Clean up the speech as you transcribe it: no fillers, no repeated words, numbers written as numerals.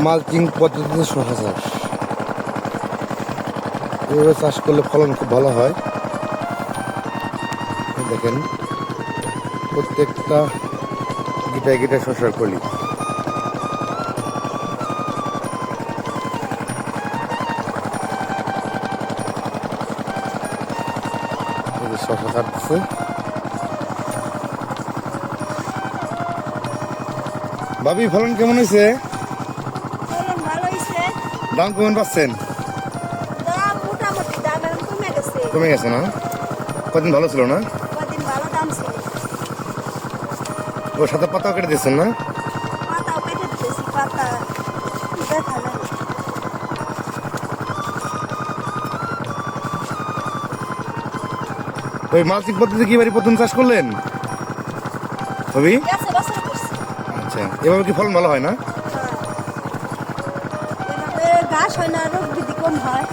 Mulching পদ্ধতিতে শসা চাষ, এভাবে চাষ করলে ফলন খুব ভালো হয়। দেখেন প্রত্যেকটা গিটায় গিটায় শসার কলি। শসা কাটছে। ভাবি ফলন কেমন হয়েছে? ফলন ভালো হয়েছে। দাম কেমন পাচ্ছেন? দাম মোটামুটি, দাম এখন কমে গেছে। কমে গেছে না? কদিন ভালো ছিল না? কদিন ভালো দাম ছিল। ও সাথে পাতাও কেটে দিচ্ছেন না? পাতাও কেটে দিতেছি, পাতা দেখা যায়। ওই মালচিং পদ্ধতি কি বাড়ি প্রথম চাষ করলেন ভাবি? গেছে বছর করছি। আচ্ছা, এভাবে কি ফলন ভালো হয় না? এভাবে ঘাস হয় না, রোগ বিধি কম হয়।